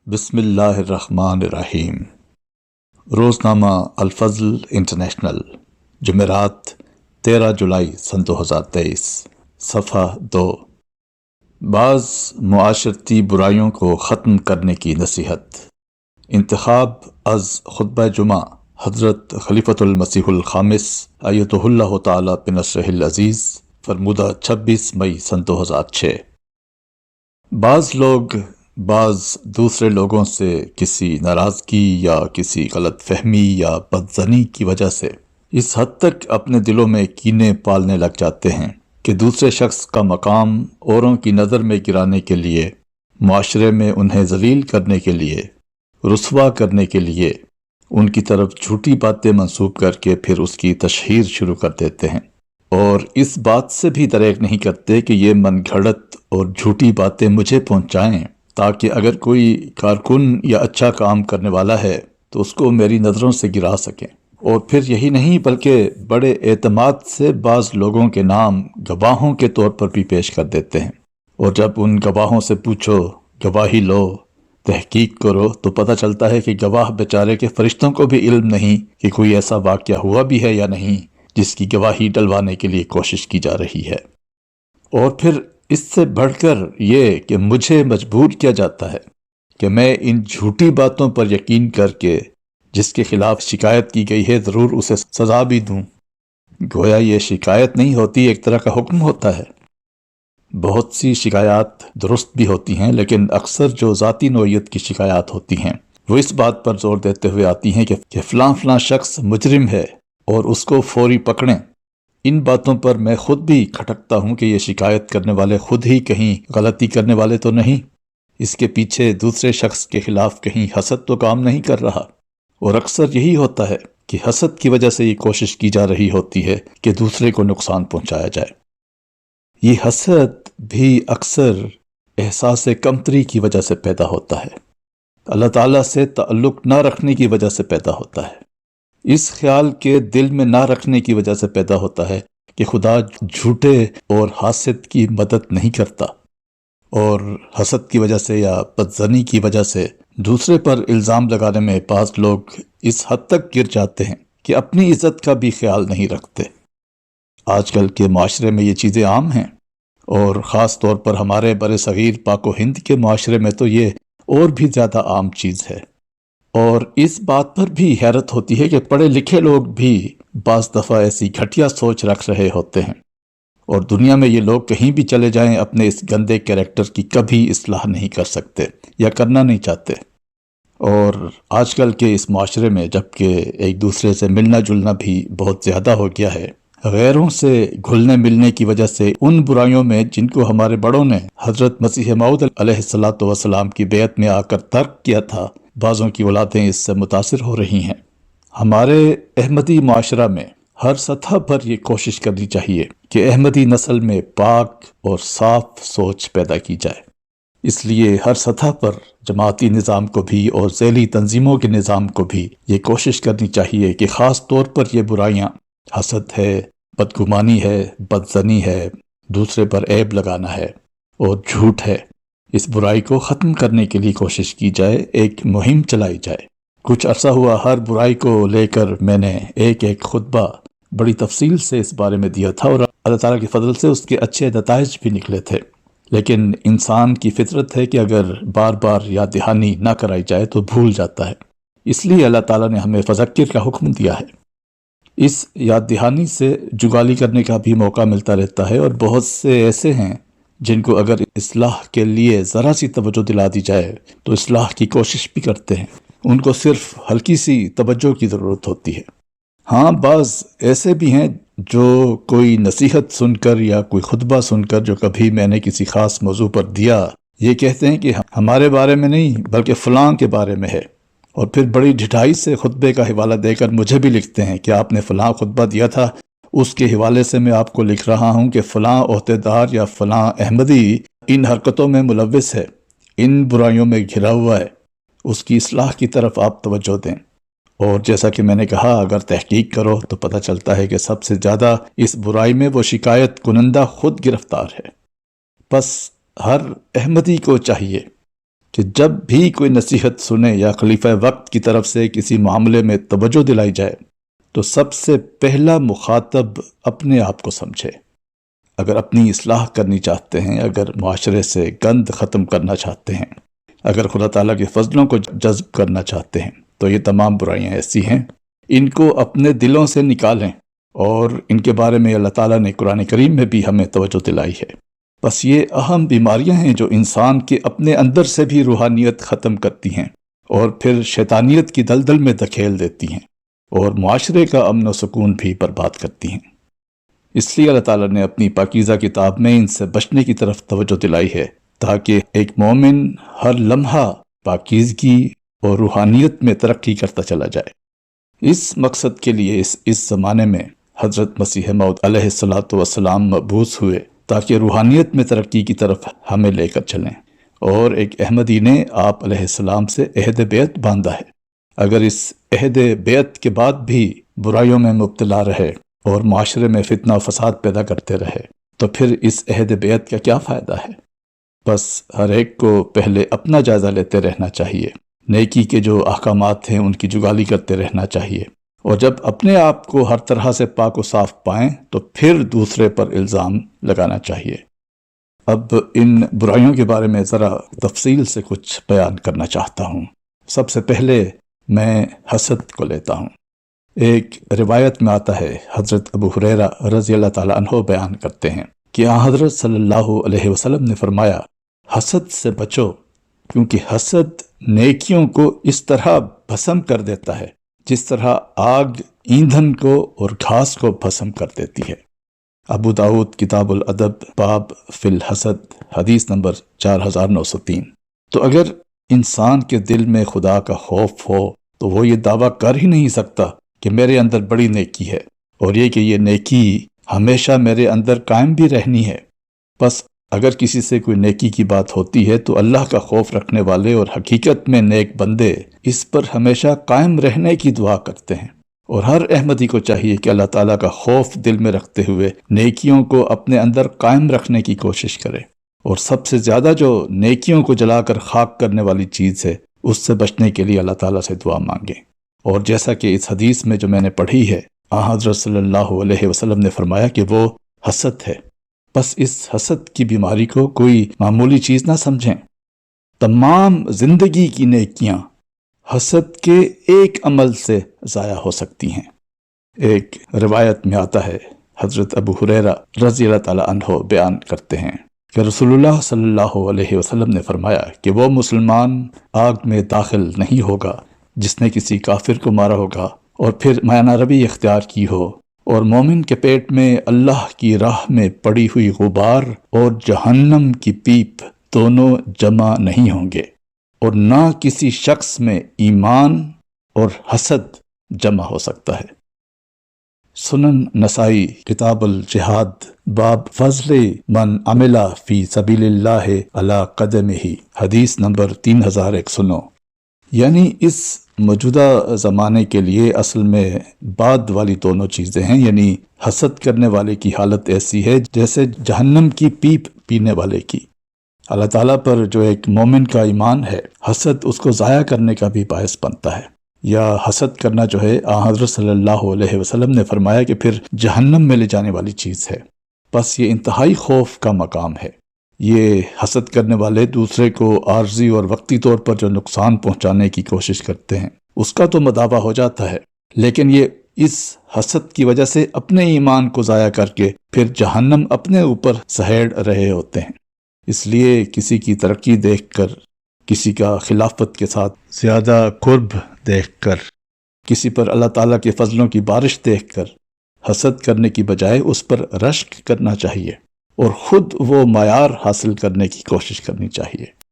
بسم اللہ الرحمن الرحیم۔ روزنامہ الفضل انٹرنیشنل، جمعرات 13 جولائی سن 2023، صفحہ 2۔ بعض معاشرتی برائیوں کو ختم کرنے کی نصیحت۔ انتخاب از خطبہ جمعہ حضرت خلیفۃ المسیح الخامس ایتہ اللہ تعالی بنصرہ العزیز، فرمودہ 26 مئی سن 2006۔ بعض لوگ دوسرے لوگوں سے کسی ناراضگی یا کسی غلط فہمی یا بدظنی کی وجہ سے اس حد تک اپنے دلوں میں کینے پالنے لگ جاتے ہیں کہ دوسرے شخص کا مقام اوروں کی نظر میں گرانے کے لیے، معاشرے میں انہیں ذلیل کرنے کے لیے، رسوا کرنے کے لیے ان کی طرف جھوٹی باتیں منسوب کر کے پھر اس کی تشہیر شروع کر دیتے ہیں، اور اس بات سے بھی دریغ نہیں کرتے کہ یہ من گھڑت اور جھوٹی باتیں مجھے پہنچائیں تاکہ اگر کوئی کارکن یا اچھا کام کرنے والا ہے تو اس کو میری نظروں سے گرا سکیں۔ اور پھر یہی نہیں بلکہ بڑے اعتماد سے بعض لوگوں کے نام گواہوں کے طور پر بھی پیش کر دیتے ہیں، اور جب ان گواہوں سے پوچھو، گواہی لو، تحقیق کرو، تو پتہ چلتا ہے کہ گواہ بیچارے کے فرشتوں کو بھی علم نہیں کہ کوئی ایسا واقعہ ہوا بھی ہے یا نہیں جس کی گواہی ڈلوانے کے لیے کوشش کی جا رہی ہے۔ اور پھر اس سے بڑھ کر یہ کہ مجھے مجبور کیا جاتا ہے کہ میں ان جھوٹی باتوں پر یقین کر کے جس کے خلاف شکایت کی گئی ہے ضرور اسے سزا بھی دوں، گویا یہ شکایت نہیں ہوتی، ایک طرح کا حکم ہوتا ہے۔ بہت سی شکایات درست بھی ہوتی ہیں، لیکن اکثر جو ذاتی نوعیت کی شکایات ہوتی ہیں وہ اس بات پر زور دیتے ہوئے آتی ہیں کہ فلاں شخص مجرم ہے اور اس کو فوری پکڑیں۔ ان باتوں پر میں خود بھی کھٹکتا ہوں کہ یہ شکایت کرنے والے خود ہی کہیں غلطی کرنے والے تو نہیں، اس کے پیچھے دوسرے شخص کے خلاف کہیں حسد تو کام نہیں کر رہا۔ اور اکثر یہی ہوتا ہے کہ حسد کی وجہ سے یہ کوشش کی جا رہی ہوتی ہے کہ دوسرے کو نقصان پہنچایا جائے۔ یہ حسد بھی اکثر احساس کمتری کی وجہ سے پیدا ہوتا ہے، اللہ تعالیٰ سے تعلق نہ رکھنے کی وجہ سے پیدا ہوتا ہے، اس خیال کے دل میں نہ رکھنے کی وجہ سے پیدا ہوتا ہے کہ خدا جھوٹے اور حاسد کی مدد نہیں کرتا، اور حسد کی وجہ سے یا بدظنی کی وجہ سے دوسرے پر الزام لگانے میں بعض لوگ اس حد تک گر جاتے ہیں کہ اپنی عزت کا بھی خیال نہیں رکھتے۔ آج کل کے معاشرے میں یہ چیزیں عام ہیں، اور خاص طور پر ہمارے برصغیر پاک و ہند کے معاشرے میں تو یہ اور بھی زیادہ عام چیز ہے۔ اور اس بات پر بھی حیرت ہوتی ہے کہ پڑھے لکھے لوگ بھی بعض دفعہ ایسی گھٹیا سوچ رکھ رہے ہوتے ہیں، اور دنیا میں یہ لوگ کہیں بھی چلے جائیں اپنے اس گندے کیریکٹر کی کبھی اصلاح نہیں کر سکتے یا کرنا نہیں چاہتے۔ اور آج کل کے اس معاشرے میں جبکہ ایک دوسرے سے ملنا جلنا بھی بہت زیادہ ہو گیا ہے، غیروں سے گھلنے ملنے کی وجہ سے ان برائیوں میں جن کو ہمارے بڑوں نے حضرت مسیح موعود علیہ السلام کی بیعت میں آ کر ترک کیا تھا، بعضوں کی اولادیں اس سے متاثر ہو رہی ہیں۔ ہمارے احمدی معاشرہ میں ہر سطح پر یہ کوشش کرنی چاہیے کہ احمدی نسل میں پاک اور صاف سوچ پیدا کی جائے۔ اس لیے ہر سطح پر جماعتی نظام کو بھی اور ذیلی تنظیموں کے نظام کو بھی یہ کوشش کرنی چاہیے کہ خاص طور پر یہ برائیاں، حسد ہے، بدگمانی ہے، بدظنی ہے، دوسرے پر عیب لگانا ہے اور جھوٹ ہے، اس برائی کو ختم کرنے کے لیے کوشش کی جائے، ایک مہم چلائی جائے۔ کچھ عرصہ ہوا ہر برائی کو لے کر میں نے ایک خطبہ بڑی تفصیل سے اس بارے میں دیا تھا، اور اللہ تعالیٰ کے فضل سے اس کے اچھے نتائج بھی نکلے تھے۔ لیکن انسان کی فطرت ہے کہ اگر بار بار یاد دہانی نہ کرائی جائے تو بھول جاتا ہے، اس لیے اللہ تعالیٰ نے ہمیں فذکر کا حکم دیا ہے۔ اس یاد دہانی سے جگالی کرنے کا بھی موقع ملتا رہتا ہے، اور بہت سے ایسے ہیں جن کو اگر اصلاح کے لیے ذرا سی توجہ دلا دی جائے تو اصلاح کی کوشش بھی کرتے ہیں، ان کو صرف ہلکی سی توجہ کی ضرورت ہوتی ہے۔ ہاں، بعض ایسے بھی ہیں جو کوئی نصیحت سن کر یا کوئی خطبہ سن کر جو کبھی میں نے کسی خاص موضوع پر دیا، یہ کہتے ہیں کہ ہمارے بارے میں نہیں بلکہ فلاں کے بارے میں ہے، اور پھر بڑی ڈھٹائی سے خطبے کا حوالہ دے کر مجھے بھی لکھتے ہیں کہ آپ نے فلاں خطبہ دیا تھا، اس کے حوالے سے میں آپ کو لکھ رہا ہوں کہ فلاں عہدیدار یا فلاں احمدی ان حرکتوں میں ملوث ہے، ان برائیوں میں گھرا ہوا ہے، اس کی اصلاح کی طرف آپ توجہ دیں۔ اور جیسا کہ میں نے کہا، اگر تحقیق کرو تو پتہ چلتا ہے کہ سب سے زیادہ اس برائی میں وہ شکایت کنندہ خود گرفتار ہے۔ پس ہر احمدی کو چاہیے کہ جب بھی کوئی نصیحت سنے یا خلیفہ وقت کی طرف سے کسی معاملے میں توجہ دلائی جائے تو سب سے پہلا مخاطب اپنے آپ کو سمجھے۔ اگر اپنی اصلاح کرنی چاہتے ہیں، اگر معاشرے سے گند ختم کرنا چاہتے ہیں، اگر خدا تعالیٰ کے فضلوں کو جذب کرنا چاہتے ہیں تو یہ تمام برائیاں ایسی ہیں، ان کو اپنے دلوں سے نکالیں، اور ان کے بارے میں اللہ تعالیٰ نے قرآن کریم میں بھی ہمیں توجہ دلائی ہے۔ بس یہ اہم بیماریاں ہیں جو انسان کے اپنے اندر سے بھی روحانیت ختم کرتی ہیں اور پھر شیطانیت کی دلدل میں دھکیل دیتی ہیں اور معاشرے کا امن و سکون بھی برباد کرتی ہیں۔ اس لیے اللہ تعالیٰ نے اپنی پاکیزہ کتاب میں ان سے بچنے کی طرف توجہ دلائی ہے، تاکہ ایک مومن ہر لمحہ پاکیزگی اور روحانیت میں ترقی کرتا چلا جائے۔ اس مقصد کے لیے اس زمانے میں حضرت مسیح موعود علیہ السلام مبعوث ہوئے تاکہ روحانیت میں ترقی کی طرف ہمیں لے کر چلیں، اور ایک احمدی نے آپ علیہ السلام سے عہد بیعت باندھا ہے۔ اگر اس عہد بیعت کے بعد بھی برائیوں میں مبتلا رہے اور معاشرے میں فتنہ و فساد پیدا کرتے رہے تو پھر اس عہد بیعت کا کیا فائدہ ہے؟ بس ہر ایک کو پہلے اپنا جائزہ لیتے رہنا چاہیے، نیکی کے جو احکامات ہیں ان کی جگالی کرتے رہنا چاہیے، اور جب اپنے آپ کو ہر طرح سے پاک و صاف پائیں تو پھر دوسرے پر الزام لگانا چاہیے۔ اب ان برائیوں کے بارے میں ذرا تفصیل سے کچھ بیان کرنا چاہتا ہوں۔ سب سے پہلے میں حسد کو لیتا ہوں۔ ایک روایت میں آتا ہے، حضرت ابو ہریرہ رضی اللہ تعالیٰ عنہ بیان کرتے ہیں کہ حضرت صلی اللہ علیہ وسلم نے فرمایا، حسد سے بچو، کیونکہ حسد نیکیوں کو اس طرح بھسم کر دیتا ہے جس طرح آگ ایندھن کو اور گھاس کو بھسم کر دیتی ہے۔ ابو داؤد کتاب الادب باب فی الحسد حدیث نمبر 4903۔ تو اگر انسان کے دل میں خدا کا خوف ہو تو وہ یہ دعویٰ کر ہی نہیں سکتا کہ میرے اندر بڑی نیکی ہے اور یہ کہ یہ نیکی ہمیشہ میرے اندر قائم بھی رہنی ہے۔ بس اگر کسی سے کوئی نیکی کی بات ہوتی ہے تو اللہ کا خوف رکھنے والے اور حقیقت میں نیک بندے اس پر ہمیشہ قائم رہنے کی دعا کرتے ہیں، اور ہر احمدی کو چاہیے کہ اللہ تعالیٰ کا خوف دل میں رکھتے ہوئے نیکیوں کو اپنے اندر قائم رکھنے کی کوشش کرے، اور سب سے زیادہ جو نیکیوں کو جلا کر خاک کرنے والی چیز ہے اس سے بچنے کے لیے اللہ تعالیٰ سے دعا مانگیں۔ اور جیسا کہ اس حدیث میں جو میں نے پڑھی ہے، حضرت صلی اللہ علیہ وسلم نے فرمایا کہ وہ حسد ہے۔ بس اس حسد کی بیماری کو کوئی معمولی چیز نہ سمجھیں۔ تمام زندگی کی نیکیاں حسد کے ایک عمل سے ضائع ہو سکتی ہیں۔ ایک روایت میں آتا ہے، حضرت ابو ہریرہ رضی اللہ تعالیٰ عنہ بیان کرتے ہیں کہ رسول اللہ صلی اللہ علیہ وسلم نے فرمایا کہ وہ مسلمان آگ میں داخل نہیں ہوگا جس نے کسی کافر کو مارا ہوگا اور پھر میانہ روی اختیار کی ہو، اور مومن کے پیٹ میں اللہ کی راہ میں پڑی ہوئی غبار اور جہنم کی پیپ دونوں جمع نہیں ہوں گے، اور نہ کسی شخص میں ایمان اور حسد جمع ہو سکتا ہے۔ سنن نسائی کتاب الجہاد باب فضل من عمل فی سبیل اللہ علی قدمہ حدیث نمبر 3109۔ یعنی اس موجودہ زمانے کے لیے اصل میں بعد والی دونوں چیزیں ہیں، یعنی حسد کرنے والے کی حالت ایسی ہے جیسے جہنم کی پیپ پینے والے کی۔ اللہ تعالیٰ پر جو ایک مومن کا ایمان ہے، حسد اس کو ضائع کرنے کا بھی باعث بنتا ہے، یا حسد کرنا جو ہے حضرت صلی اللہ علیہ وسلم نے فرمایا کہ پھر جہنم میں لے جانے والی چیز ہے۔ بس یہ انتہائی خوف کا مقام ہے۔ یہ حسد کرنے والے دوسرے کو عارضی اور وقتی طور پر جو نقصان پہنچانے کی کوشش کرتے ہیں اس کا تو مداوع ہو جاتا ہے، لیکن یہ اس حسد کی وجہ سے اپنے ایمان کو ضائع کر کے پھر جہنم اپنے اوپر سہیڑ رہے ہوتے ہیں۔ اس لیے کسی کی ترقی دیکھ کر، کسی کا خلافت کے ساتھ زیادہ قرب دیکھ کر، کسی پر اللہ تعالیٰ کے فضلوں کی بارش دیکھ کر حسد کرنے کی بجائے اس پر رشک کرنا چاہیے اور خود وہ معیار حاصل کرنے کی کوشش کرنی چاہیے۔